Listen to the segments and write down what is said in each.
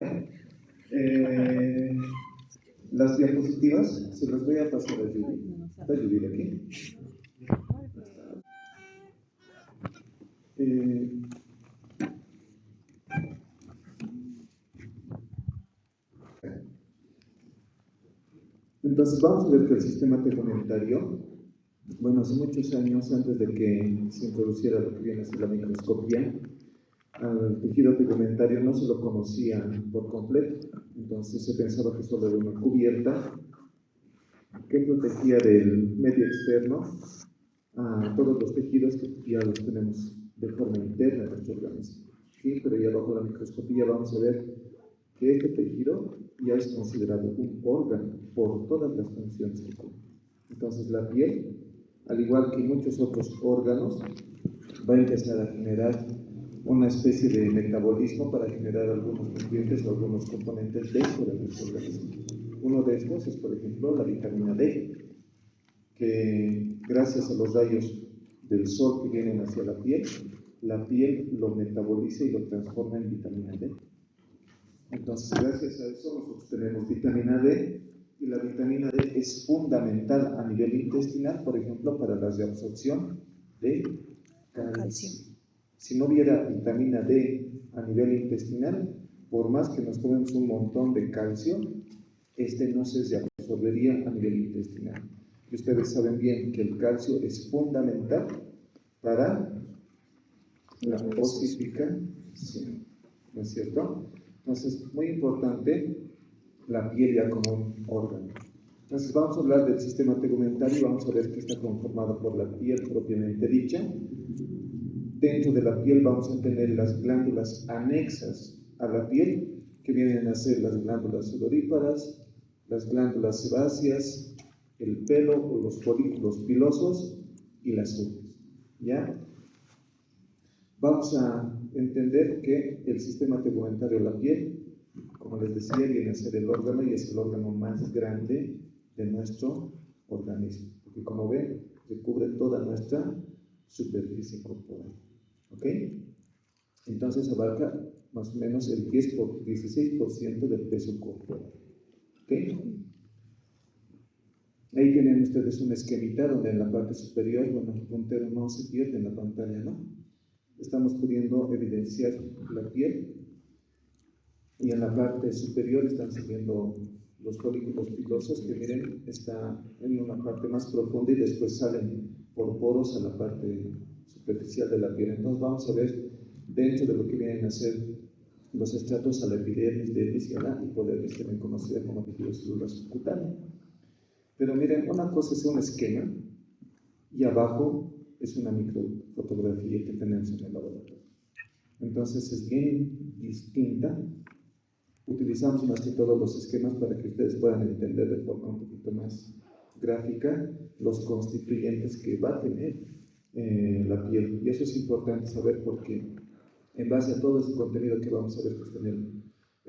Eh, las diapositivas se las voy a pasar a Judy. ¿Está Judy aquí? Entonces vamos a ver que el sistema tegumentario, bueno, hace muchos años, antes de que se introduciera lo que viene a ser la microscopía, al tejido tegumentario no se lo conocía por completo. Entonces se pensaba que solo era una cubierta que protegía del medio externo a todos los tejidos que ya los tenemos de forma interna en nuestro organismo. ¿Sí? Pero ya bajo la microscopía vamos a ver que este tejido ya es considerado un órgano por todas las funciones que cumple. Entonces la piel, al igual que muchos otros órganos, va a empezar a generar una especie de metabolismo para generar algunos nutrientes o algunos componentes dentro de nuestro organismo. Uno de estos es, por ejemplo, la vitamina D, que gracias a los rayos del sol que vienen hacia la piel lo metaboliza y lo transforma en vitamina D. Entonces, gracias a eso, nosotros tenemos vitamina D, y la vitamina D es fundamental a nivel intestinal, por ejemplo, para la reabsorción de calcio. Si no hubiera vitamina D a nivel intestinal, por más que nos tomemos un montón de calcio, este no se reabsorbería a nivel intestinal. Y ustedes saben bien que el calcio es fundamental para la osificación, ¿no es cierto? Entonces, muy importante la piel ya como un órgano. Entonces, vamos a hablar del sistema tegumentario y vamos a ver que está conformado por la piel propiamente dicha. Dentro de la piel vamos a tener las glándulas anexas a la piel, que vienen a ser las glándulas sudoríparas, las glándulas sebáceas, el pelo o los folículos pilosos y las uñas. ¿Ya? Vamos a entender que el sistema tegumentario de la piel, como les decía, viene a ser el órgano y es el órgano más grande de nuestro organismo, porque como ven, recubre toda nuestra superficie corporal. ¿Ok? Entonces abarca más o menos el 16% del peso corporal. ¿Ok? Ahí tienen ustedes un esquemita donde en la parte superior, bueno, el puntero no se pierde en la pantalla, ¿no? Estamos pudiendo evidenciar la piel y en la parte superior están saliendo los folículos pilosos que miren, está en una parte más profunda y después salen por poros a la parte superficial de la piel. Entonces vamos a ver dentro de lo que vienen a ser los estratos a la epidermis, dermis y a la hipodermis, también conocida como tejido celular subcutáneo. Pero miren, una cosa es un esquema y abajo es una microfotografía que tenemos en el laboratorio. Entonces es bien distinta. Utilizamos más que todos los esquemas para que ustedes puedan entender de forma un poquito más gráfica los constituyentes que va a tener la piel. Y eso es importante saber porque en base a todo ese contenido que vamos a ver que está en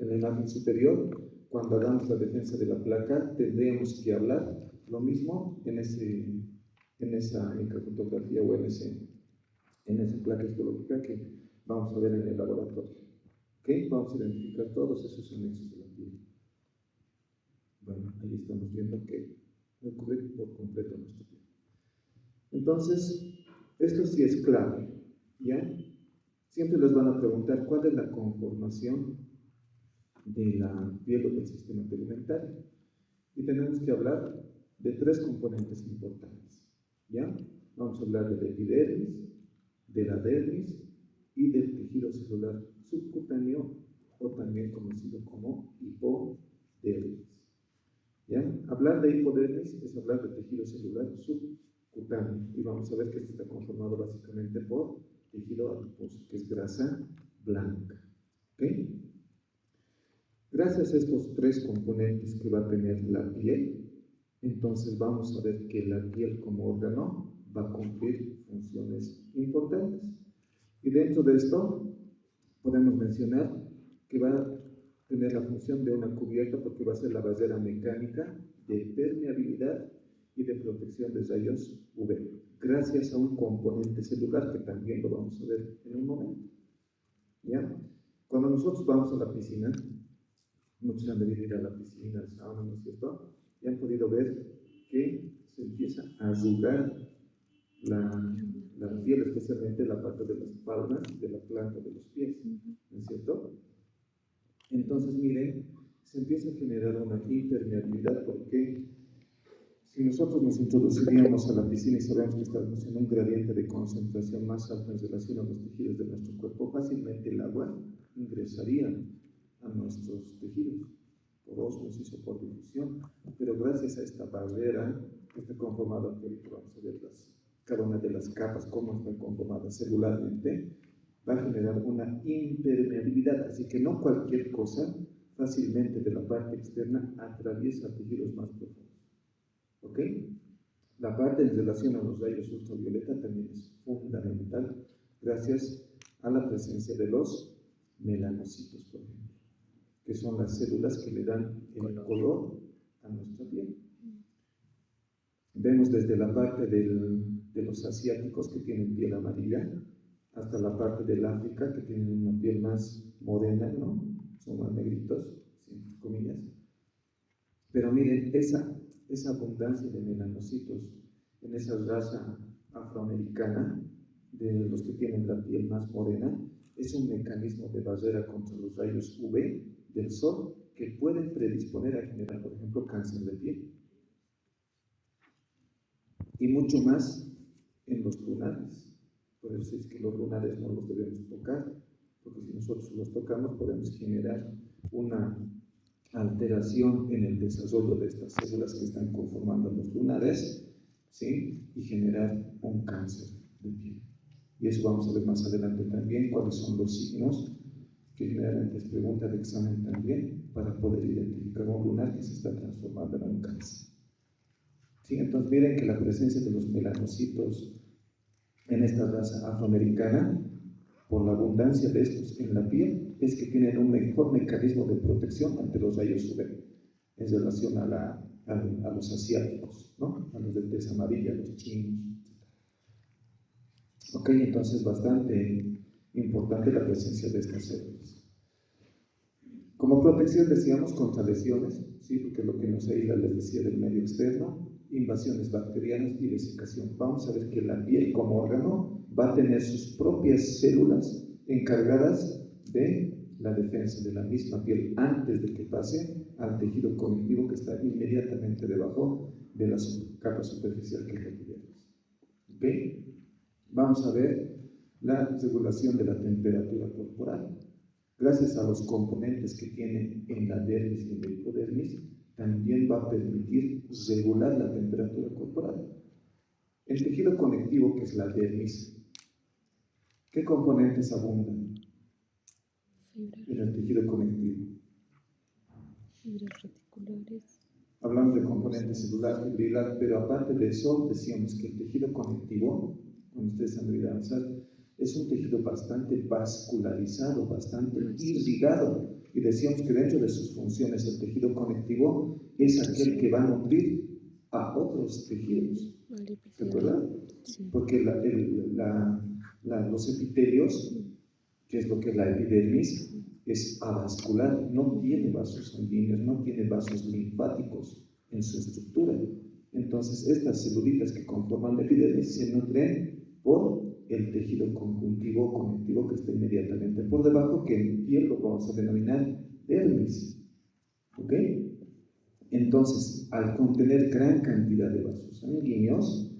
la imagen superior, cuando hagamos la defensa de la placa, tendríamos que hablar lo mismo en esa microfotografía o en esa placa histológica que vamos a ver en el laboratorio. ¿Okay? Vamos a identificar todos esos anexos de la piel. Bueno, ahí estamos viendo que recubre por completo nuestra piel. Entonces, esto sí es clave, ¿ya? Siempre les van a preguntar cuál es la conformación de la piel o del sistema tegumentario. Y tenemos que hablar de tres componentes importantes, ¿ya? Vamos a hablar de la epidermis, de la dermis y del tejido celular subcutáneo o también conocido como hipodermis. ¿Ya? Hablar de hipodermis es hablar de tejido celular subcutáneo y vamos a ver que esto está conformado básicamente por tejido adiposo, que es grasa blanca. ¿Ok? Gracias a estos tres componentes que va a tener la piel, entonces vamos a ver que la piel como órgano va a cumplir funciones importantes. Y dentro de esto podemos mencionar que va a tener la función de una cubierta porque va a ser la barrera mecánica de permeabilidad y de protección de rayos UV, gracias a un componente celular que también lo vamos a ver en un momento. ¿Ya? Cuando nosotros vamos a la piscina, muchos han debido ir a la piscina, al sauna, ¿no es cierto? Y han podido ver que se empieza a arrugar la piel, especialmente la parte de las palmas de la planta de los pies, ¿no es cierto? Entonces, miren, se empieza a generar una impermeabilidad porque si nosotros nos introduciríamos a la piscina y sabemos que estamos en un gradiente de concentración más alto en relación a los tejidos de nuestro cuerpo, fácilmente el agua ingresaría a nuestros tejidos por ósmosis o por difusión, pero gracias a esta barrera que está conformada, que ahorita vamos a ver cada una de las capas, cómo están conformadas celularmente, va a generar una impermeabilidad, así que no cualquier cosa fácilmente de la parte externa atraviesa tejidos más profundos. ¿Ok? La parte en relación a los rayos ultravioleta también es fundamental gracias a la presencia de los melanocitos, por ejemplo, que son las células que le dan el color a nuestra piel. Vemos desde la parte de los asiáticos que tienen piel amarilla hasta la parte del África que tienen una piel más morena, ¿no? Son más negritos, entre comillas. Pero miren, esa abundancia de melanocitos en esa raza afroamericana, de los que tienen la piel más morena, es un mecanismo de barrera contra los rayos UV del sol que pueden predisponer a generar, por ejemplo, cáncer de piel. Y mucho más en los lunares. Por eso es que los lunares no los debemos tocar, porque si nosotros los tocamos podemos generar una alteración en el desarrollo de estas células que están conformando los lunares, ¿sí? Y generar un cáncer de piel. Y eso vamos a ver más adelante también, cuáles son los signos, que generalmente es pregunta de examen también, para poder identificar un lunar que se está transformando en un cáncer. ¿Sí? Entonces miren que la presencia de los melanocitos en esta raza afroamericana, por la abundancia de estos en la piel, es que tienen un mejor mecanismo de protección ante los rayos UV en relación a los asiáticos, ¿no? A los de tez amarilla, los chinos, etc. Ok, entonces bastante importante la presencia de estas células. Como protección decíamos contra lesiones, ¿sí? Porque lo que nos aísla, les decía, del medio externo, invasiones bacterianas y desecación. Vamos a ver que la piel como órgano va a tener sus propias células encargadas de la defensa de la misma piel antes de que pase al tejido conectivo que está inmediatamente debajo de la capa superficial que es la epidermis. ¿Ok? Vamos a ver la regulación de la temperatura corporal. Gracias a los componentes que tiene en la dermis y en la hipodermis, también va a permitir regular la temperatura corporal. El tejido conectivo, que es la dermis, ¿qué componentes abundan en el tejido conectivo? Fibras reticulares. Hablamos de componente celular, fibrilar, pero aparte de eso, decíamos que el tejido conectivo, cuando ustedes han oído avanzar, es un tejido bastante vascularizado, bastante irrigado. Y decíamos que dentro de sus funciones el tejido conectivo es aquel que va a nutrir a otros tejidos. ¿Se acuerdan? Sí. Porque los epitelios, que es lo que es la epidermis, es avascular, no tiene vasos sanguíneos, no tiene vasos linfáticos en su estructura. Entonces, estas celulitas que conforman la epidermis se nutren por el tejido conjuntivo conectivo que está inmediatamente por debajo, que en piel lo vamos a denominar dermis. ¿Ok? Entonces, al contener gran cantidad de vasos sanguíneos,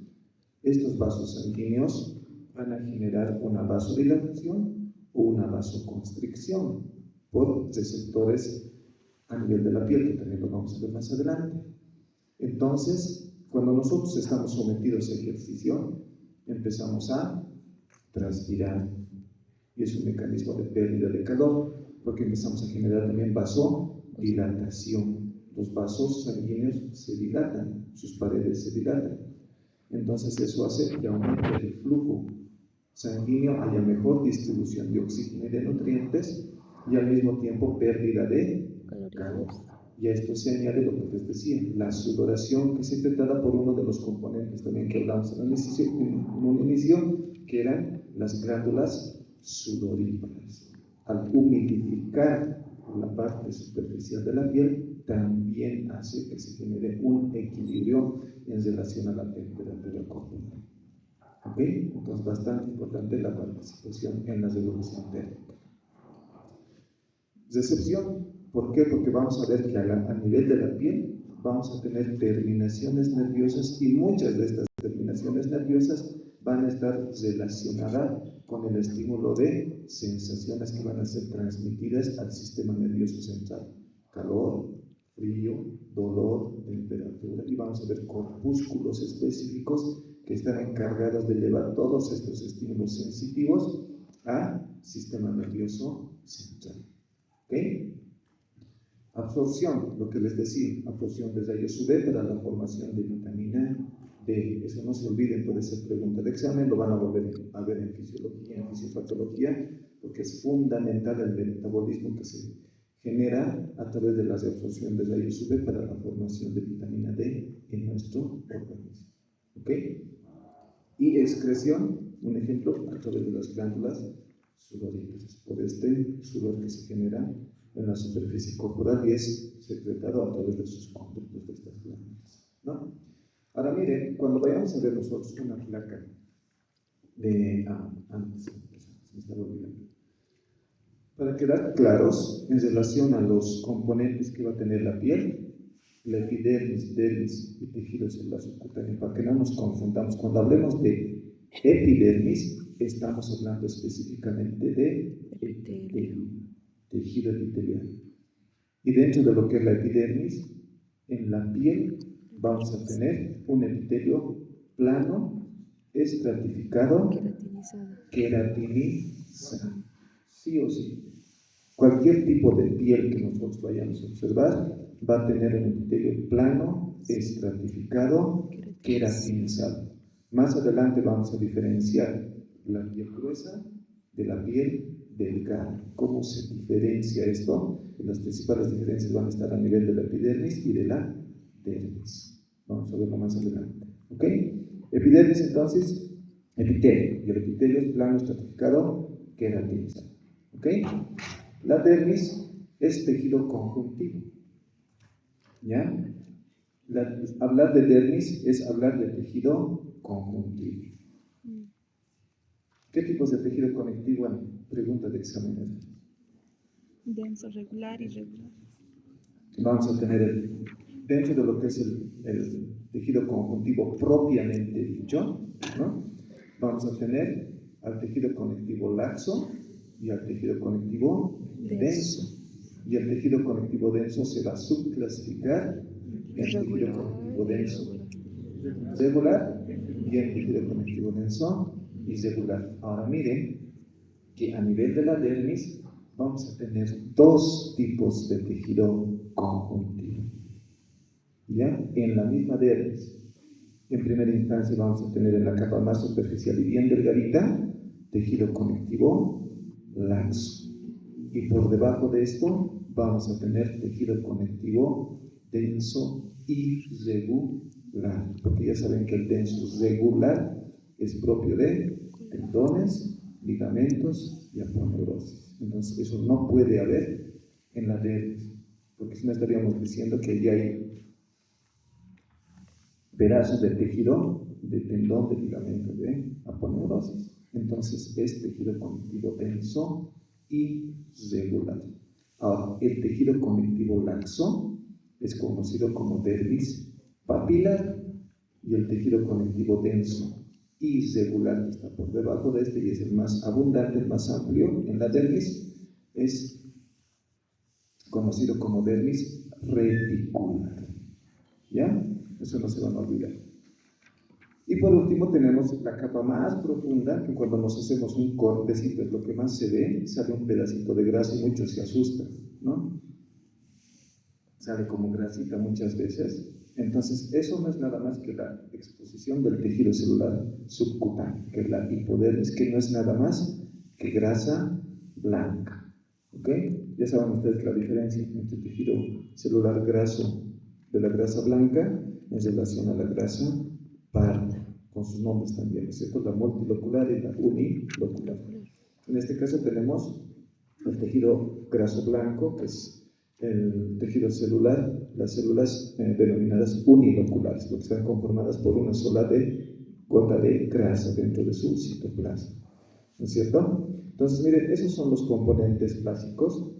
estos vasos sanguíneos van a generar una vasodilatación o una vasoconstricción por receptores a nivel de la piel, que también lo vamos a ver más adelante. Entonces, cuando nosotros estamos sometidos a ejercicio, empezamos a transpirar, y es un mecanismo de pérdida de calor, porque empezamos a generar también vasodilatación. Los vasos sanguíneos se dilatan, sus paredes se dilatan. Entonces eso hace que aumente el flujo sanguíneo, haya mejor distribución de oxígeno y de nutrientes, y al mismo tiempo pérdida de calor. Y a esto se añade lo que les decía, la sudoración, que es interpretada por uno de los componentes también que hablamos en un inicio, que eran las glándulas sudoríparas. Al humidificar la parte superficial de la piel, también hace que se genere un equilibrio en relación a la temperatura corporal. ¿Ok? Entonces, bastante importante la participación en la revolución térmica. Recepción, ¿por qué? Porque vamos a ver que a nivel de la piel vamos a tener terminaciones nerviosas y muchas de estas terminaciones nerviosas van a estar relacionadas con el estímulo de sensaciones que van a ser transmitidas al sistema nervioso central. Calor, frío, dolor, temperatura, y vamos a ver corpúsculos específicos que están encargados de llevar todos estos estímulos sensitivos al sistema nervioso central. ¿Ok? Absorción, lo que les decía, absorción de rayos UV para la formación de vitamina D. Eso no se olviden, puede ser pregunta de examen, lo van a volver a ver en fisiología, en fisiopatología, porque es fundamental el metabolismo que se genera a través de la absorción de rayos UV para la formación de vitamina D en nuestro organismo. ¿Ok? Y excreción, un ejemplo, a través de las glándulas sudoríparas, por este sudor que se genera en la superficie corporal y es secretado a través de sus conductos de estas glándulas, ¿no? Ahora miren, cuando vayamos a ver nosotros una placa de... antes, se me estaba olvidando. Para quedar claros en relación a los componentes que va a tener la piel, la epidermis, dermis y tejido celular subcutáneo, para que no nos confundamos. Cuando hablemos de epidermis, estamos hablando específicamente de epitelio, tejido epitelial. Y dentro de lo que es la epidermis, en la piel vamos a tener un epitelio plano, estratificado, queratinizado. Sí o sí. Cualquier tipo de piel que nosotros vayamos a observar va a tener un epitelio plano, estratificado, queratinizado. Más adelante vamos a diferenciar la piel gruesa de la piel delgada. ¿Cómo se diferencia esto? Las principales diferencias van a estar a nivel de la epidermis y de la dermis. Vamos a verlo más adelante. ¿Ok? Epidermis, entonces, epitelio. Y el epitelio es plano, estratificado, queratinizado. ¿Ok? La dermis es tejido conjuntivo. ¿Ya? Hablar de dermis es hablar de tejido conjuntivo. ¿Qué tipos de tejido conectivo hay? Pregunta de examen. Denso, regular y irregular. Vamos a tener dentro de lo que es el tejido conjuntivo propiamente dicho, ¿no? Vamos a tener al tejido conectivo laxo y al tejido conectivo denso. Y el tejido conectivo denso se va a subclasificar en tejido conectivo denso regular y en tejido conectivo denso irregular. Ahora miren que a nivel de la dermis vamos a tener dos tipos de tejido conjuntivo. ¿Ya? En la misma dermis. En primera instancia vamos a tener en la capa más superficial y bien delgadita tejido conectivo laxo. Y por debajo de esto vamos a tener tejido conectivo denso irregular. Porque ya saben que el denso regular es propio de tendones, ligamentos y aponeurosis. Entonces eso no puede haber en la dermis, porque si no estaríamos diciendo que ya hay pedazos de tejido, de tendón, de ligamento, de aponeurosis. Entonces es tejido conectivo denso y regular. Ahora, el tejido conectivo laxo es conocido como dermis papilar y el tejido conectivo denso irregular que está por debajo de este y es el más abundante, el más amplio en la dermis, es conocido como dermis reticular. ¿Ya? Eso no se van a olvidar. Y por último tenemos la capa más profunda, que cuando nos hacemos un cortecito es lo que más se ve, sale un pedacito de grasa y muchos se asustan, ¿no? Sale como grasita muchas veces. Entonces, eso no es nada más que la exposición del tejido celular subcutáneo, que es la hipodermis, que no es nada más que grasa blanca. ¿Ok? Ya saben ustedes la diferencia entre el tejido celular graso de la grasa blanca en relación a la grasa parda, con sus nombres también, ¿no es cierto? La multilocular y la unilocular. En este caso tenemos el tejido graso blanco, que es el tejido celular, las células denominadas uniloculares, porque están conformadas por una sola gota de grasa dentro de su citoplasma, ¿no es cierto? Entonces, miren, esos son los componentes básicos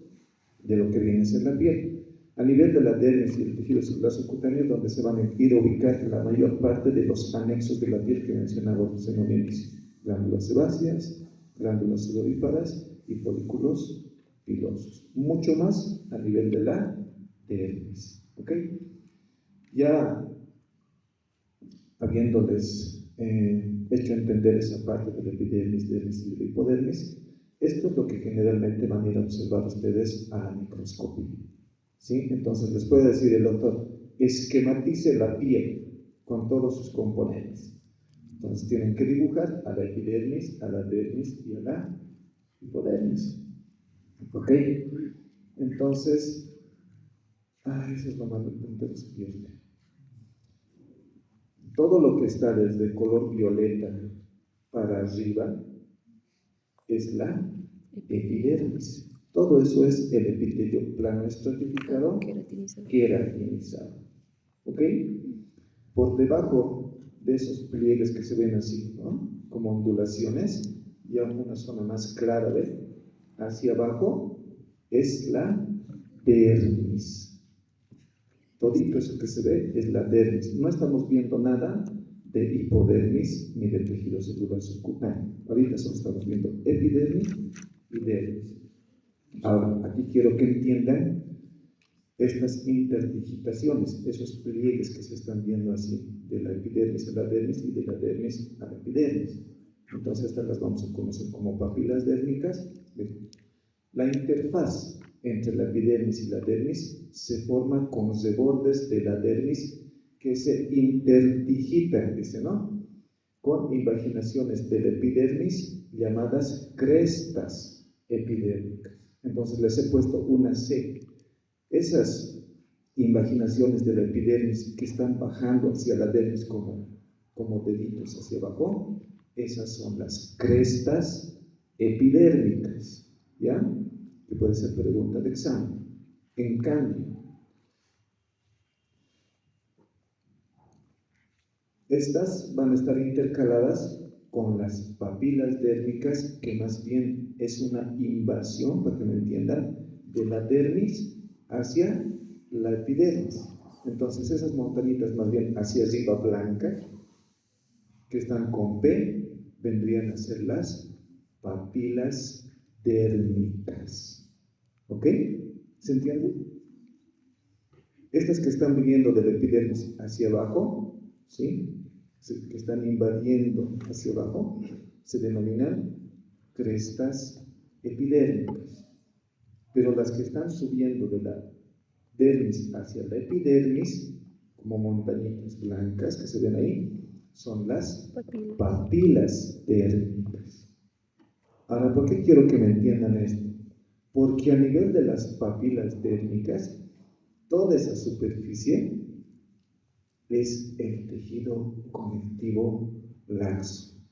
de lo que viene a ser la piel. A nivel de la dermis y el tejido celular subcutáneo, donde se van a ir a ubicar la mayor parte de los anexos de la piel que mencionábamos en un inicio: glándulas sebáceas, glándulas sudoríparas y folículos pilosos. Mucho más a nivel de la dermis. ¿Ok? Ya habiéndoles hecho entender esa parte de la epidermis, dermis y de la hipodermis, esto es lo que generalmente van a ir a observar ustedes a la microscopía. ¿Sí? Entonces les puede decir el doctor: esquematice la piel con todos sus componentes. Entonces tienen que dibujar a la epidermis, a la dermis y a la hipodermis. ¿Ok? Entonces, eso es lo malo, el puntero se pierde. Todo lo que está desde color violeta para arriba es la epidermis. Todo eso es el epitelio plano estratificado queratinizado. ¿Ok? Por debajo de esos pliegues que se ven así, ¿no?, como ondulaciones, y aún una zona más clara de hacia abajo, es la dermis. Todito eso que se ve es la dermis. No estamos viendo nada de hipodermis ni de tejido celular subcutáneo. Ahorita solo estamos viendo epidermis y dermis. Ahora, aquí quiero que entiendan estas interdigitaciones, esos pliegues que se están viendo así, de la epidermis a la dermis y de la dermis a la epidermis. Entonces estas las vamos a conocer como papilas dérmicas. La interfaz entre la epidermis y la dermis se forma con rebordes de la dermis que se interdigitan, dice, ¿no?, con invaginaciones de la epidermis llamadas crestas epidérmicas. Entonces les he puesto una C. Esas invaginaciones de la epidermis que están bajando hacia la dermis como deditos hacia abajo, esas son las crestas epidérmicas, ¿ya? Que puede ser pregunta de examen. En cambio, estas van a estar intercaladas con las papilas dérmicas, que más bien es una invasión, para que me entiendan, de la dermis hacia la epidermis. Entonces esas montañitas más bien hacia arriba blancas, que están con P, vendrían a ser las papilas dérmicas. ¿Ok? ¿Se entiende? Estas que están viniendo de la epidermis hacia abajo, ¿sí?, que están invadiendo hacia abajo, se denominan crestas epidérmicas. Pero las que están subiendo de la dermis hacia la epidermis, como montañitas blancas que se ven ahí, son las papilas dérmicas. Ahora, ¿por qué quiero que me entiendan esto? Porque a nivel de las papilas dérmicas, toda esa superficie es el tejido conectivo laxo,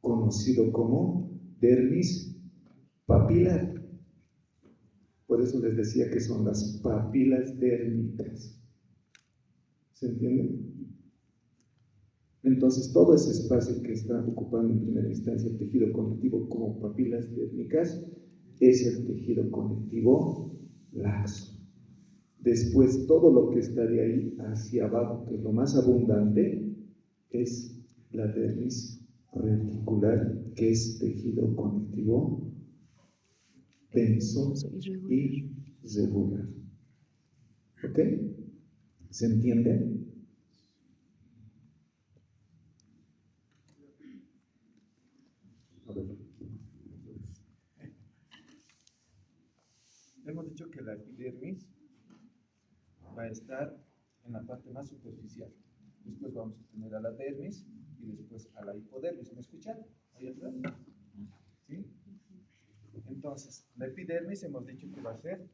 conocido como dermis papilar. Por eso les decía que son las papilas dérmicas. ¿Se entiende? Entonces, todo ese espacio que está ocupando en primera instancia el tejido conectivo como papilas dérmicas es el tejido conectivo laxo. Después, todo lo que está de ahí hacia abajo, que es lo más abundante, es la dermis reticular, que es tejido conectivo denso y regular. ¿Ok? ¿Se entiende? A ver. Hemos dicho que la epidermis va a estar en la parte más superficial. Después vamos a tener a la dermis y después a la hipodermis. ¿Me escuchan? ¿Ahí atrás? ¿Sí? Entonces, la epidermis hemos dicho que va a ser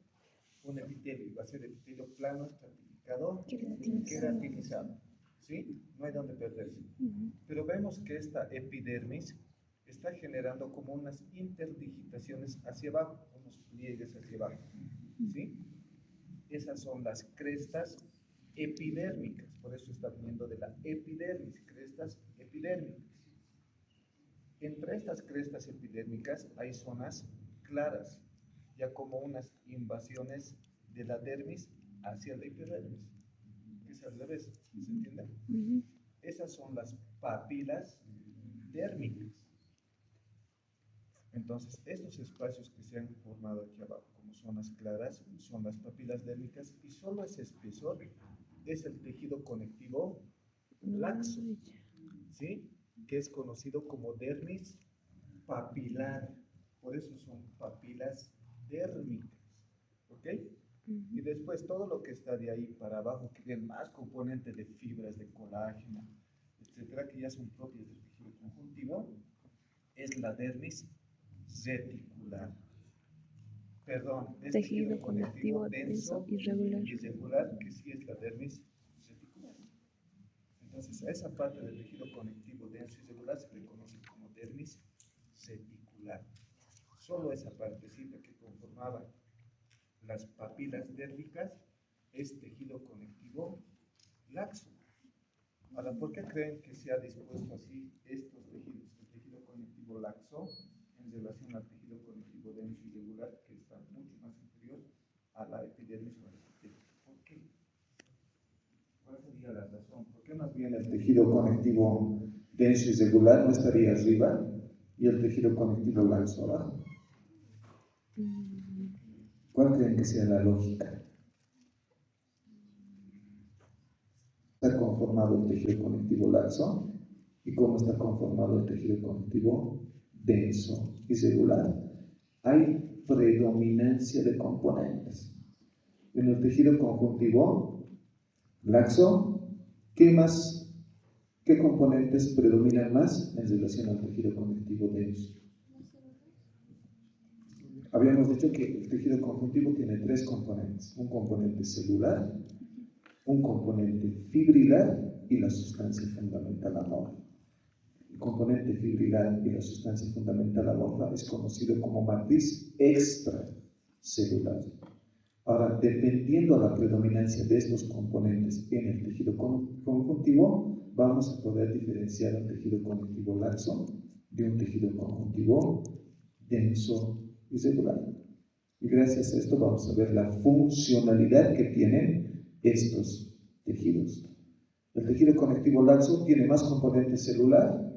un epitelio, va a ser epitelio plano, estratificado, queratinizado. ¿Sí? No hay donde perderse. Pero vemos que esta epidermis está generando como unas interdigitaciones hacia abajo, unos pliegues hacia abajo, ¿sí? Esas son las crestas epidérmicas, por eso está viniendo de la epidermis, crestas epidérmicas. Entre estas crestas epidérmicas hay zonas claras, ya como unas invasiones de la dermis hacia la epidermis, que es al revés, ¿se entiende? Esas son las papilas dérmicas. Entonces, estos espacios que se han formado aquí abajo como zonas claras son las papilas dérmicas y solo ese espesor es el tejido conectivo laxo, ¿sí? Que es conocido como dermis papilar. Por eso son papilas dérmicas, ¿ok? Y después todo lo que está de ahí para abajo, que tiene más componente de fibras, de colágeno, etcétera, que ya son propias del tejido conjuntivo, es la dermis reticular. Perdón, es tejido conectivo denso irregular. irregular, que sí es la dermis reticular. Entonces, a esa parte del tejido conectivo denso irregular se le conoce como dermis reticular. Solo esa partecita que conformaba las papilas dérmicas es tejido conectivo laxo. Ahora, ¿por qué creen que se ha dispuesto así estos tejidos? El tejido conectivo laxo en relación al tejido conectivo denso irregular, que está mucho más inferior a la epidermis o a la epidermis. ¿Por qué? ¿Cuál sería la razón? ¿Por qué más bien el tejido conectivo denso irregular no estaría arriba y el tejido conectivo laxo abajo? ¿Cuál creen que sea la lógica? Está conformado el tejido conectivo laxo y cómo está conformado el tejido conectivo denso irregular. Hay predominancia de componentes. En el tejido conjuntivo laxo, ¿qué componentes predominan más en relación al tejido conectivo denso? Habíamos dicho que el tejido conjuntivo tiene tres componentes: un componente celular, un componente fibrilar y la sustancia fundamental amorfa. El componente fibrilar y la sustancia fundamental amorfa es conocido como matriz extracelular. Ahora, dependiendo de la predominancia de estos componentes en el tejido conjuntivo, vamos a poder diferenciar un tejido conjuntivo laxo de un tejido conjuntivo denso irregular. Y gracias a esto vamos a ver la funcionalidad que tienen estos tejidos. ¿El tejido conectivo laxo tiene más componente celular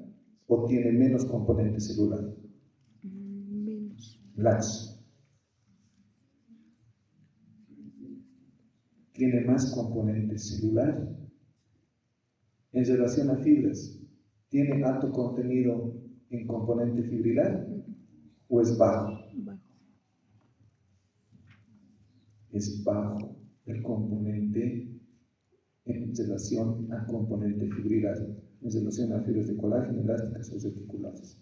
o tiene menos componente celular? Menos. Laxo. Tiene más componente celular. En relación a fibras, ¿tiene alto contenido en componente fibrilar o es bajo? Bajo. Es bajo el componente en relación a componente fibrilar, en relación a fibras de colágeno, elásticas o reticulares.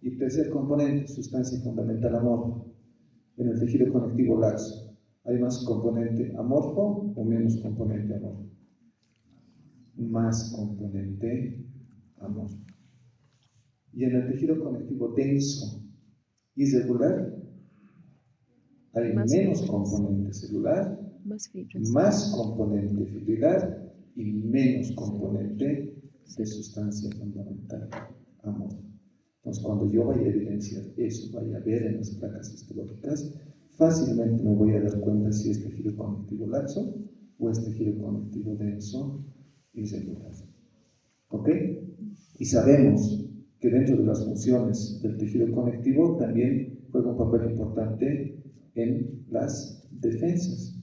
Y tercer componente, sustancia fundamental amorfa. En el tejido conectivo laxo, ¿hay más componente amorfo o menos componente amorfo? Más componente amorfo. Y en el tejido conectivo denso irregular, hay menos componente celular, más componente fibrilar y menos componente de sustancia fundamental amorfa. Entonces, cuando yo vaya a evidenciar eso, vaya a ver en las placas histológicas, fácilmente me voy a dar cuenta si es tejido conectivo laxo o es tejido conectivo denso irregular. ¿Ok? Y sabemos que dentro de las funciones del tejido conectivo también juega un papel importante en las defensas.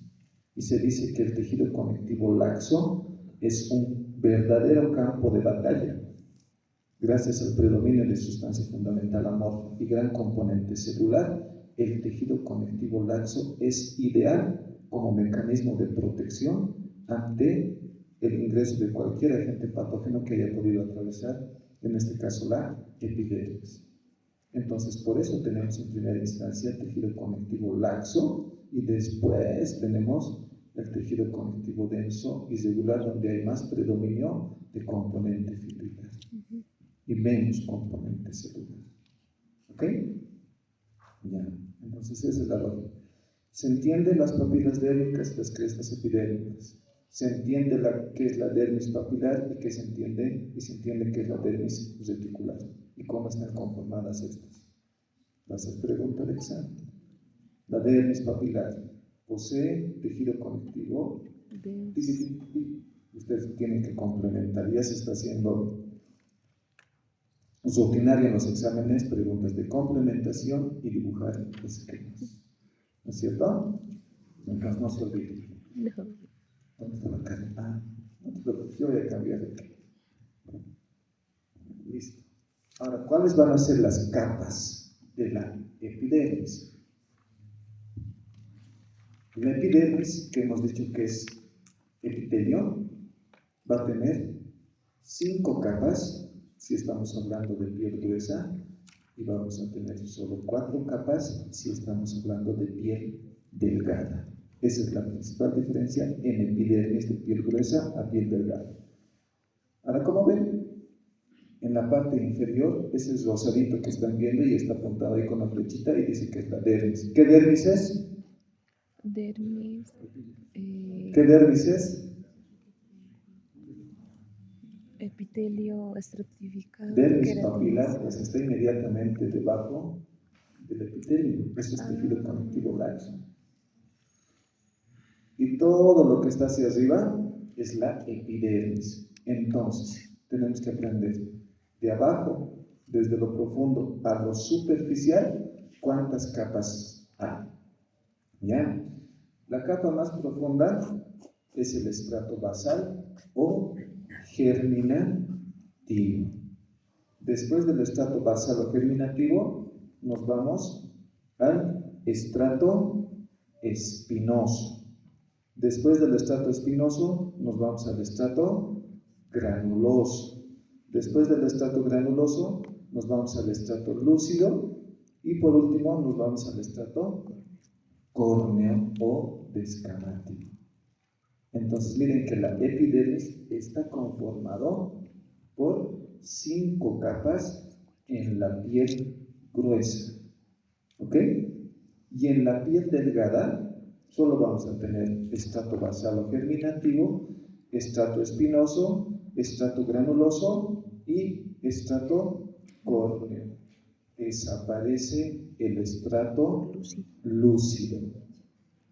Y se dice que el tejido conectivo laxo es un verdadero campo de batalla. Gracias al predominio de sustancia fundamental amorfa y gran componente celular, el tejido conectivo laxo es ideal como mecanismo de protección ante el ingreso de cualquier agente patógeno que haya podido atravesar, en este caso la epidermis. Entonces, por eso tenemos en primera instancia el tejido conectivo laxo y después tenemos el tejido conectivo denso irregular, donde hay más predominio de componente fibrilar y menos componente celular. ¿Ok? Ya, entonces esa es la lógica. Se entiende las papilas dérmicas y las crestas epidérmicas. Se entiende qué es la dermis papilar y se entiende qué es la dermis reticular y cómo están conformadas estas. Va a ser pregunta de examen. La dermis papilar posee tejido conectivo. Ustedes tienen que complementar. Ya se está haciendo rutinario en los exámenes, preguntas de complementación y dibujar esquemas. ¿No es cierto? Entonces no se olviden. ¿Dónde está la cara? No te preocupes, yo voy a cambiar de aquí. Listo. Ahora, ¿cuáles van a ser las capas de la epidermis? La epidermis, que hemos dicho que es epitelio, va a tener 5 capas, si estamos hablando de piel gruesa, y vamos a tener solo 4 capas si estamos hablando de piel delgada. Esa es la principal diferencia en epidermis de piel gruesa a piel delgada. Ahora, como ven, en la parte inferior, ese es rosadito que están viendo y está apuntado ahí con la flechita y dice que es la dermis. ¿Qué dermis es? Dermis. ¿Qué dermis es? Epitelio estratificado. Dermis papilar, pues está inmediatamente debajo del epitelio. Eso es tejido conectivo laxo. Y todo lo que está hacia arriba es la epidermis. Entonces, tenemos que aprender de abajo, desde lo profundo a lo superficial, cuántas capas hay. ¿Ya? La capa más profunda es el estrato basal o germinativo. Después del estrato basal o germinativo, nos vamos al estrato espinoso. Después del estrato espinoso, nos vamos al estrato granuloso. Después del estrato granuloso, nos vamos al estrato lúcido. Y por último, nos vamos al estrato córneo o descamático. Entonces, miren que la epidermis está conformado por 5 capas en la piel gruesa. ¿Ok? Y en la piel delgada, solo vamos a tener estrato basal o germinativo, estrato espinoso, estrato granuloso y estrato córneo. Desaparece el estrato lúcido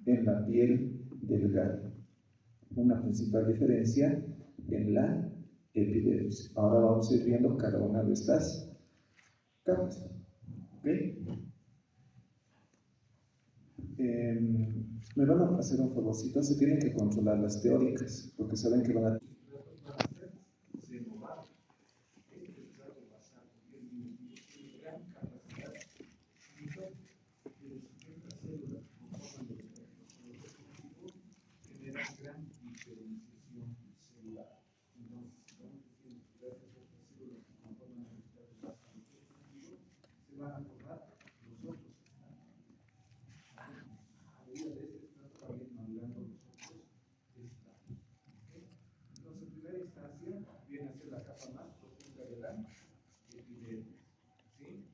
en la piel delgada. Una principal diferencia en la epidermis. Ahora vamos a ir viendo cada una de estas capas. ¿Ok? Me van a hacer un favorcito, se tienen que controlar las teóricas, porque saben que van a viene a ser la capa más profunda de la epidermis. ¿Sí?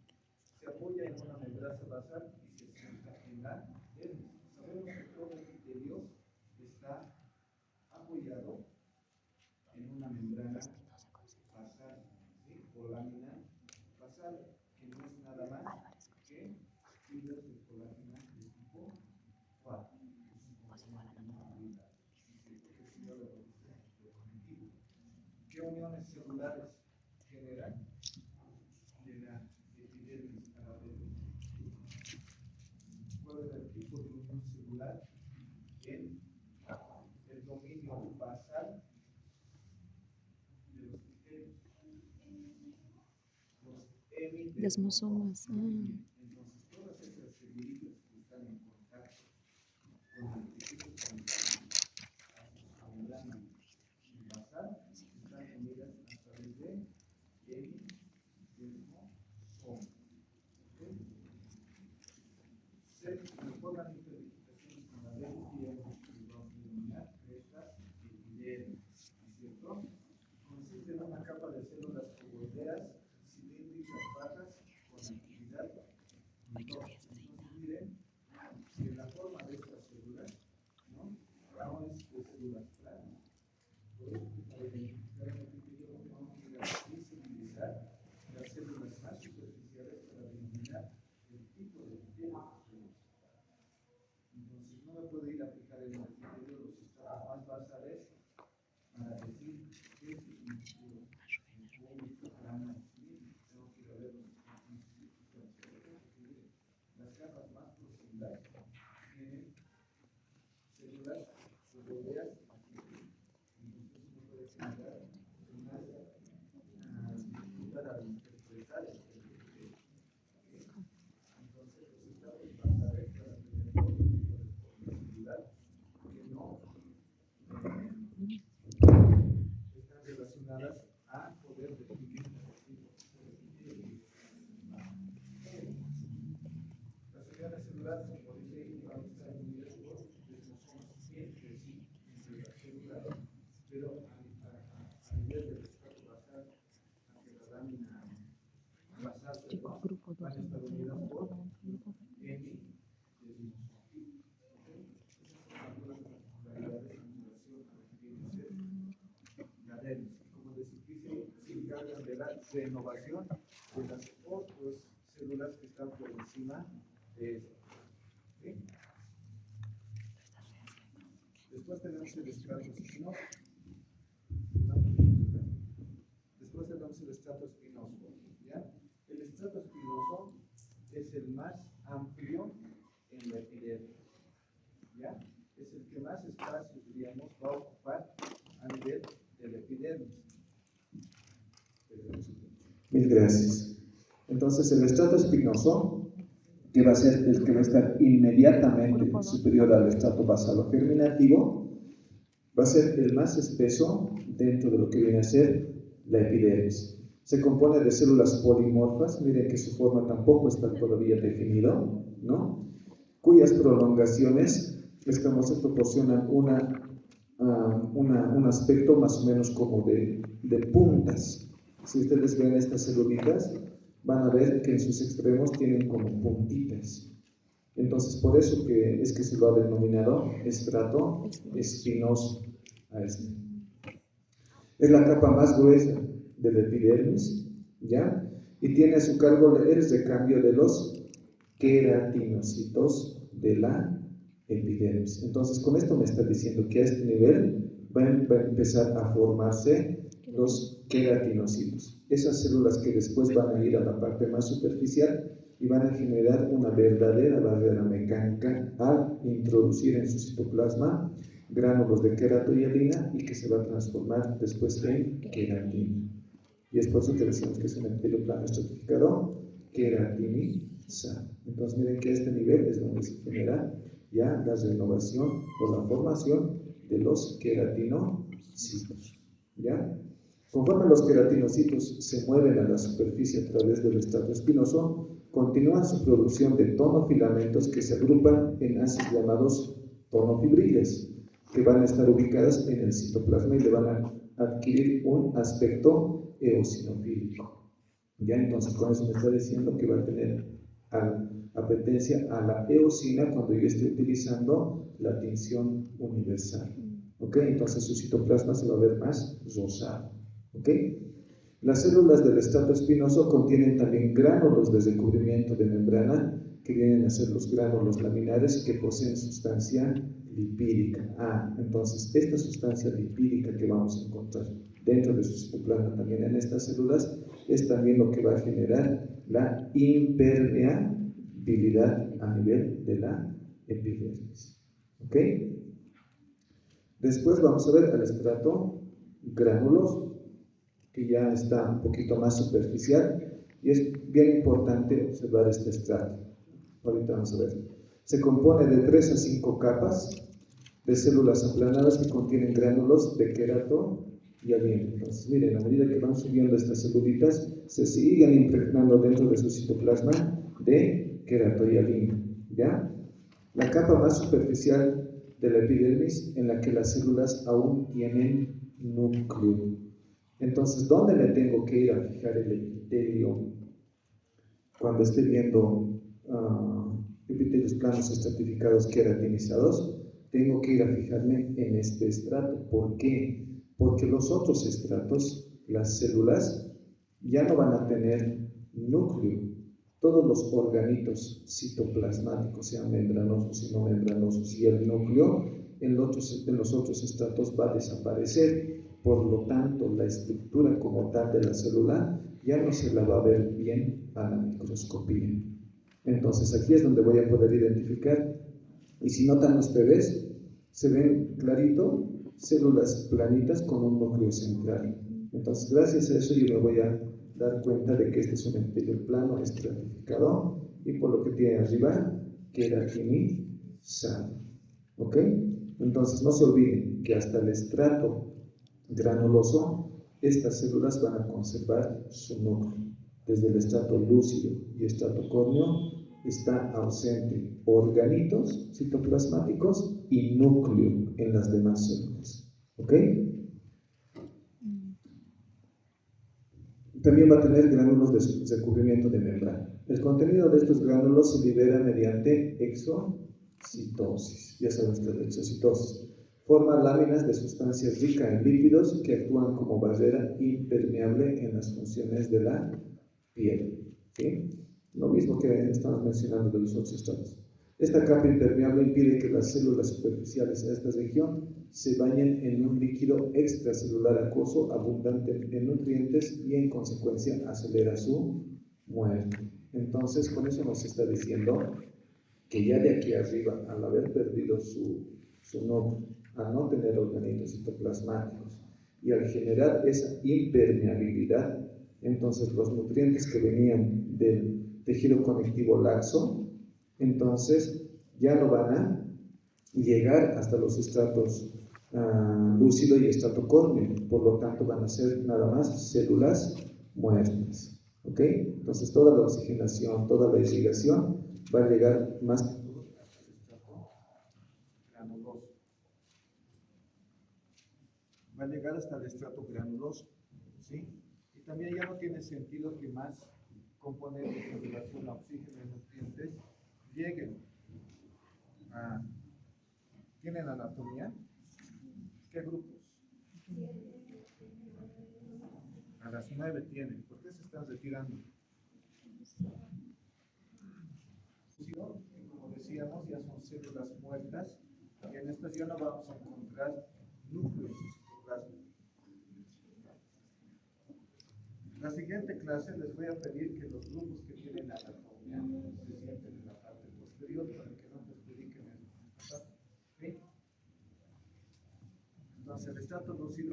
Se apoya en una membrana basal y se sienta en la dermis. Sabemos que todo el epitelio está apoyado en una membrana basal, ¿sí? O lámina basal, que no es nada más que fibras de colágeno de tipo 4. ¿Qué uniones celulares generan de la epidermis a la dermis? ¿Cuál es el tipo de unión celular en el dominio basal de los epitelios? Los desmosomas. Entonces, todas esas células que están en contacto con el tejido conectivo hacia su membrana basal están unidas a través de desmosoma. Se forman interdigitaciones con la dermis y hemos vamos a denominar crestas epidermis, ¿no es cierto? Consiste en una capa de células ovoideas cilíndricas bajas con actividad Están relacionadas a poder definir las unidades celulares, como dice, van a estar unidas por desmosomas entre sí, entre las células, pero a nivel del estrato basal hacia la lámina basal, van a estar unidas por hemi como de superficie, se encargan de la renovación de las otras células que están por encima de esto. ¿Sí? Después tenemos el estrato espinoso. Después tenemos el estrato espinoso. ¿Ya? El estrato espinoso es el más amplio en la epidermis. ¿Ya? Es el que más espacio, diríamos, va a ocupar a nivel de la epidermis. Mil gracias. Entonces, el estrato espinoso, que va a ser el que va a estar inmediatamente superior al estrato basal o germinativo, va a ser el más espeso dentro de lo que viene a ser la epidermis. Se compone de células polimorfas, miren que su forma tampoco está todavía definido, ¿no? Cuyas prolongaciones proporcionan un aspecto más o menos como de puntas. Si ustedes ven estas celulitas, van a ver que en sus extremos tienen como puntitas. Entonces, por eso es que se lo ha denominado estrato espinoso a este. Es la capa más gruesa de la epidermis, ¿ya? Y tiene a su cargo el recambio de los queratinocitos de la epidermis. Entonces, con esto me está diciendo que a este nivel va a empezar a formarse los queratinocitos. Esas células que después van a ir a la parte más superficial y van a generar una verdadera barrera mecánica al introducir en su citoplasma gránulos de queratohialina y que se va a transformar después en queratina. Y es por eso que decimos que es un epitelio plano estratificado queratinizado. Entonces miren que a este nivel es donde se genera ya la renovación o la formación de los queratinocitos. ¿Ya? Conforme los queratinocitos se mueven a la superficie a través del estrato espinoso, continúan su producción de tonofilamentos que se agrupan en ácidos llamados tonofibriles, que van a estar ubicadas en el citoplasma y le van a adquirir un aspecto eosinofílico. Ya, entonces con eso me está diciendo que va a tener apetencia a la eosina cuando yo esté utilizando la tinción universal. ¿Ok? Entonces su citoplasma se va a ver más rosado. ¿Ok? Las células del estrato espinoso contienen también gránulos de recubrimiento de membrana que vienen a ser los gránulos laminares que poseen sustancia lipídica. Entonces esta sustancia lipídica que vamos a encontrar dentro de su citoplasma también en estas células es también lo que va a generar la impermeabilidad a nivel de la epidermis. ¿Ok? Después vamos a ver al estrato granuloso, que ya está un poquito más superficial y es bien importante observar este estrato. Ahorita vamos a ver. Se compone de 3 a 5 capas de células aplanadas que contienen gránulos de queratohialina. Entonces, miren, a medida que van subiendo estas celulitas, se siguen impregnando dentro de su citoplasma de queratohialina. ¿Ya? La capa más superficial de la epidermis en la que las células aún tienen núcleo. Entonces, ¿dónde me tengo que ir a fijar el epitelio cuando esté viendo epitelios planos estratificados queratinizados? Tengo que ir a fijarme en este estrato. ¿Por qué? Porque los otros estratos, las células, ya no van a tener núcleo. Todos los organitos citoplasmáticos, sean membranosos y no membranosos, y el núcleo en los otros estratos va a desaparecer. Por lo tanto, la estructura como tal de la célula ya no se la va a ver bien a la microscopía. Entonces, aquí es donde voy a poder identificar. Y si notan ustedes, Se ven clarito células planitas con un núcleo central. Entonces, gracias a eso yo me voy a dar cuenta de que este es un epitelio plano estratificado y por lo que tiene arriba queratinizado. ¿Ok? Entonces, no se olviden que hasta el estrato granuloso, estas células van a conservar su núcleo. Desde el estrato lúcido y estrato córneo está ausente organitos citoplasmáticos y núcleo en las demás células. ¿Ok? También va a tener gránulos de recubrimiento de membrana. El contenido de estos gránulos se libera mediante exocitosis. Ya saben ustedes la exocitosis. Forma láminas de sustancia rica en lípidos que actúan como barrera impermeable en las funciones de la piel. ¿Sí? Lo mismo que estamos mencionando de los otros estratos. Esta capa impermeable impide que las células superficiales a esta región se bañen en un líquido extracelular acuoso abundante en nutrientes y en consecuencia acelera su muerte. Entonces, con eso nos está diciendo que ya de aquí arriba, al haber perdido su núcleo, al no tener organitos citoplasmáticos y al generar esa impermeabilidad, entonces los nutrientes que venían del tejido conectivo laxo, entonces ya no van a llegar hasta los estratos lúcido y estrato córneo, por lo tanto van a ser nada más células muertas. ¿Ok? Entonces toda la oxigenación, toda la irrigación va a llegar más al estrato granuloso. Va a llegar hasta el estrato granuloso, ¿sí? Y también ya no tiene sentido que más componentes en relación a oxígeno y nutrientes lleguen a... ¿Tienen anatomía? ¿Qué grupos? A las 9 tienen. ¿Por qué se están retirando? Y como decíamos, ya son células muertas y en estas ya no vamos a encontrar núcleos citoplasma. La siguiente clase les voy a pedir que los grupos que tienen anatomía se sienten en la parte posterior para que no perjudiquen esta parte. ¿Okay? Entonces el estrato lúcido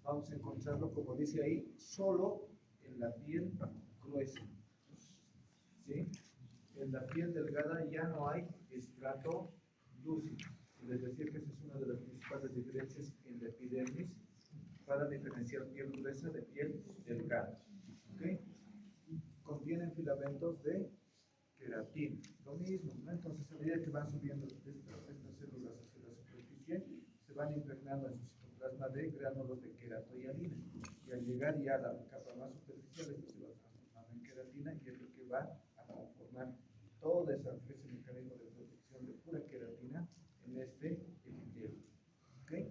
vamos a encontrarlo, como dice ahí, solo en la piel gruesa. ¿Sí? En la piel delgada ya no hay estrato lúcido. Les decía que esa es una de las principales diferencias en la epidermis para diferenciar piel gruesa de piel delgada. ¿Okay? Contienen filamentos de queratina. Lo mismo, ¿no? Entonces, a medida que van subiendo estas células hacia la superficie, se van impregnando en su citoplasma de gránulos de queratohialina. Y al llegar ya a la capa más superficial, esto se va transformando en queratina y es lo que va a conformar todo ese mecanismo de protección de pura queratina en este epitelio. ¿Okay?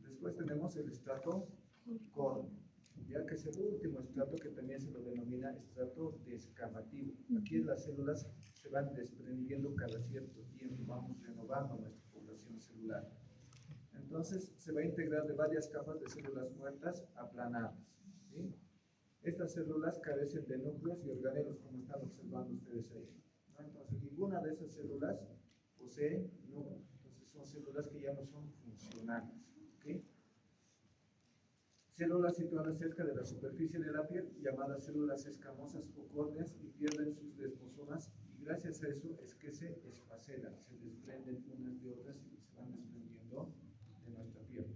Después tenemos el estrato córneo, ya que es el último estrato que también se lo denomina estrato descamativo. Aquí las células se van desprendiendo cada cierto tiempo, vamos renovando nuestra población celular. Entonces se va a integrar de varias capas de células muertas aplanadas. ¿Sí? Estas células carecen de núcleos y organelos, como están observando ustedes ahí. ¿No? Entonces ninguna de esas células posee núcleos. Entonces son células que ya no son funcionales. ¿Okay? Células situadas cerca de la superficie de la piel, llamadas células escamosas o córneas, y pierden sus desmosomas, y gracias a eso es que se esfacelan, se desprenden unas de otras y se van desprendiendo de nuestra piel.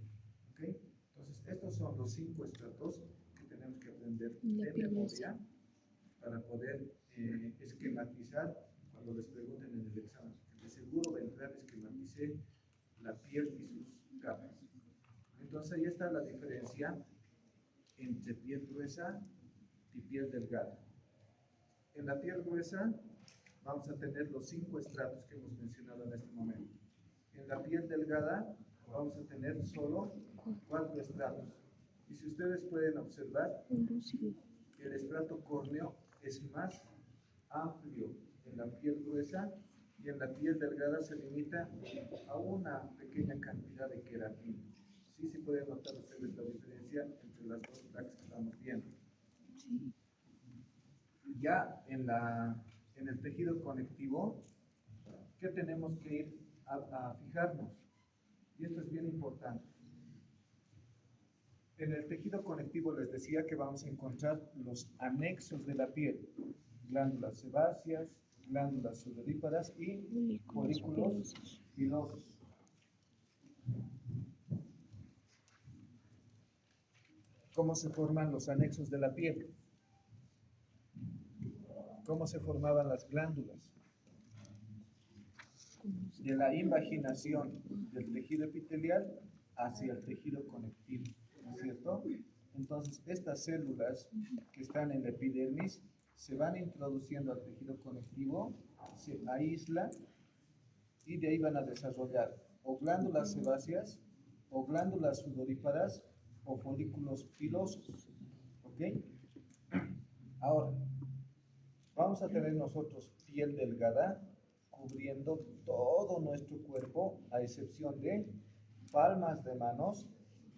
¿Okay? Entonces, estos son los 5 estratos que tenemos que aprender de memoria para poder esquematizar cuando les pregunten en el examen. De seguro va a entrar, esquematicé la piel y sus capas. Entonces ahí está la diferencia entre piel gruesa y piel delgada. En la piel gruesa vamos a tener los 5 estratos que hemos mencionado en este momento. En la piel delgada vamos a tener solo 4 estratos. Y si ustedes pueden observar, el estrato córneo es más amplio en la piel gruesa y en la piel delgada se limita a una pequeña cantidad de queratina. Sí, sí pueden notar ustedes la diferencia entre las dos placas que estamos viendo. Sí. Ya en el tejido conectivo, ¿qué tenemos que ir a fijarnos, y esto es bien importante. En el tejido conectivo les decía que vamos a encontrar los anexos de la piel, glándulas sebáceas, glándulas sudoríparas y folículos pilosos. ¿Cómo se forman los anexos de la piel? ¿Cómo se formaban las glándulas? De la invaginación del tejido epitelial hacia el tejido conectivo, ¿no es cierto? Entonces, estas células que están en la epidermis se van introduciendo al tejido conectivo, se aíslan y de ahí van a desarrollar o glándulas sebáceas, o glándulas sudoríparas, o folículos pilosos, ¿ok? Ahora, vamos a tener nosotros piel delgada cubriendo todo nuestro cuerpo, a excepción de palmas de manos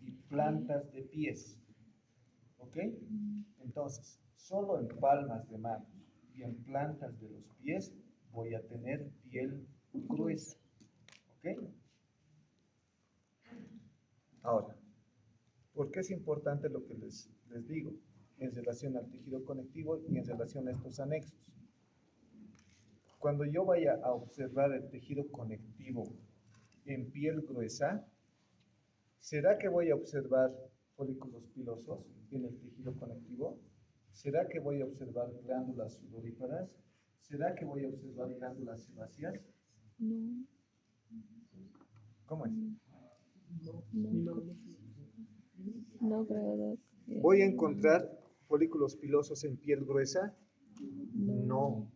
y plantas de pies, ¿ok? Entonces, solo en palmas de manos y en plantas de los pies voy a tener piel gruesa, ¿ok? Ahora, ¿por qué es importante lo que les digo en relación al tejido conectivo y en relación a estos anexos? Cuando yo vaya a observar el tejido conectivo en piel gruesa, ¿será que voy a observar folículos pilosos en el tejido conectivo? ¿Será que voy a observar glándulas sudoríparas? ¿Será que voy a observar glándulas sebáceas? No. ¿Cómo es? No creo que... ¿Voy a encontrar folículos pilosos en piel gruesa? No.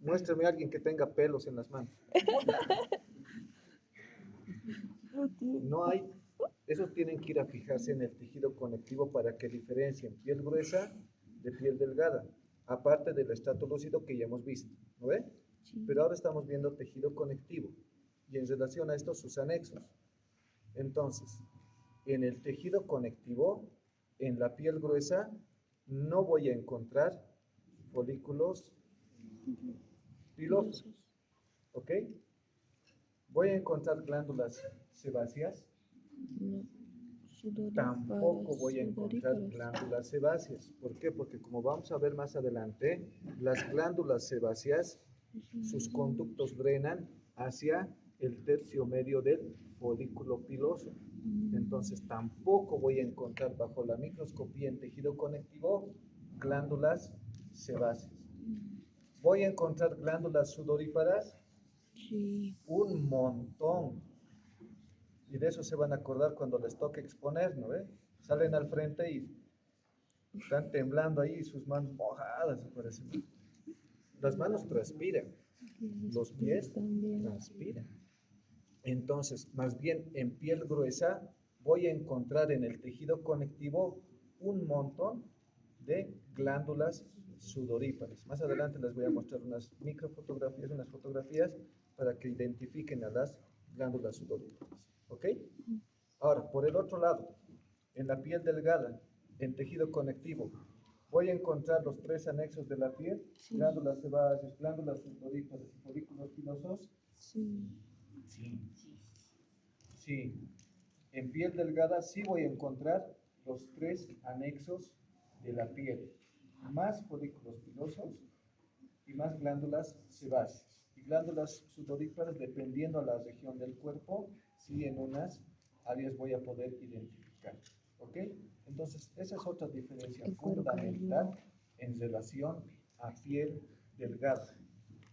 Muéstrame a alguien que tenga pelos en las manos. No hay. Esos tienen que ir a fijarse en el tejido conectivo para que diferencien piel gruesa de piel delgada, aparte del estrato lúcido que ya hemos visto, ¿no ve? Sí. Pero ahora estamos viendo tejido conectivo y en relación a esto sus anexos. Entonces, en el tejido conectivo, en la piel gruesa, no voy a encontrar folículos pilosos, ¿ok? Voy a encontrar glándulas sebáceas. No. Tampoco voy a encontrar glándulas sebáceas. ¿Por qué? Porque como vamos a ver más adelante, las glándulas sebáceas, sus conductos drenan hacia el tercio medio del folículo piloso. Entonces tampoco voy a encontrar bajo la microscopía en tejido conectivo glándulas sebáceas. ¿Voy a encontrar glándulas sudoríparas? Sí. Un montón. Y de eso se van a acordar cuando les toque exponer, ¿no ve? Salen al frente y están temblando ahí, sus manos mojadas, parece. Las manos transpiran, los pies transpiran. Entonces, más bien en piel gruesa voy a encontrar en el tejido conectivo un montón de glándulas sudoríparas. Más adelante les voy a mostrar unas microfotografías, unas fotografías para que identifiquen a las glándulas sudoríparas. ¿Ok? Ahora, por el otro lado, en la piel delgada, en tejido conectivo, voy a encontrar los tres anexos de la piel, sí. Glándulas sebáceas, glándulas sudoríparas y folículos pilosos. Sí. Sí. Sí. En piel delgada sí voy a encontrar los tres anexos de la piel, más folículos pilosos y más glándulas sebáceas. Y glándulas sudoríparas, dependiendo a la región del cuerpo, sí en unas áreas voy a poder identificar. ¿Ok? Entonces, esa es otra diferencia fundamental en relación a piel delgada.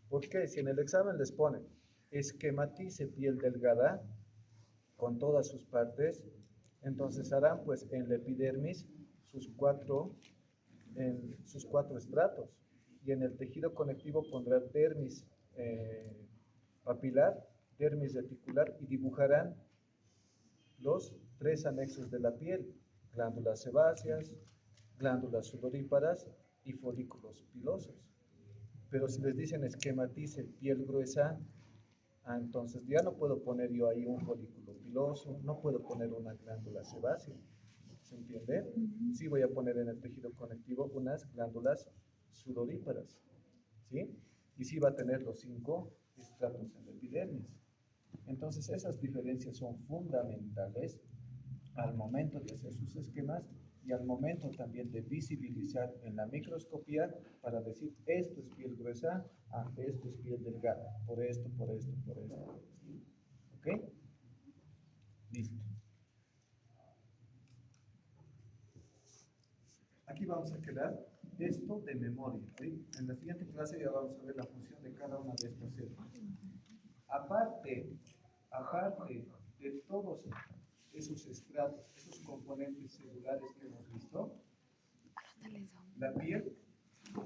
¿Por qué? Si en el examen les ponen esquematice piel delgada con todas sus partes, entonces harán pues en la epidermis sus cuatro estratos y en el tejido conectivo pondrá dermis papilar, dermis reticular y dibujarán los tres anexos de la piel, glándulas sebáceas, glándulas sudoríparas y folículos pilosos. Pero si les dicen esquematice piel gruesa, entonces ya no puedo poner yo ahí un folículo piloso, no puedo poner una glándula sebácea. ¿Se entiende? Sí voy a poner en el tejido conectivo unas glándulas sudoríparas, ¿sí? Y sí va a tener los 5 estratos en la epidermis. Entonces esas diferencias son fundamentales al momento de hacer sus esquemas y al momento también de visibilizar en la microscopía para decir esto es piel gruesa, esto es piel delgada, por esto, por esto, por esto, por esto. ¿Ok? Listo. Aquí vamos a quedar esto de memoria. ¿Sí? En la siguiente clase ya vamos a ver la función de cada una de estas células. Aparte de todos esos estratos, esos componentes celulares que hemos visto, la piel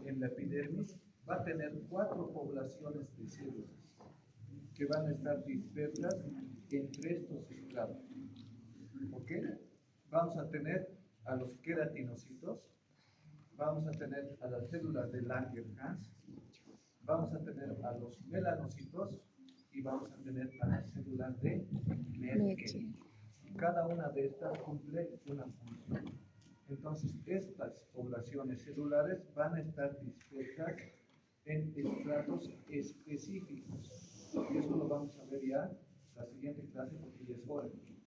en la epidermis va a tener 4 poblaciones de células que van a estar dispersas entre estos estratos. ¿Ok? Vamos a tener a los queratinocitos, vamos a tener a las células de Langerhans, vamos a tener a los melanocitos y vamos a tener a las células de Merkel. Cada una de estas cumple una función. Entonces, estas poblaciones celulares van a estar dispersas en estratos específicos. Y eso lo vamos a ver ya la siguiente clase porque ya es hora.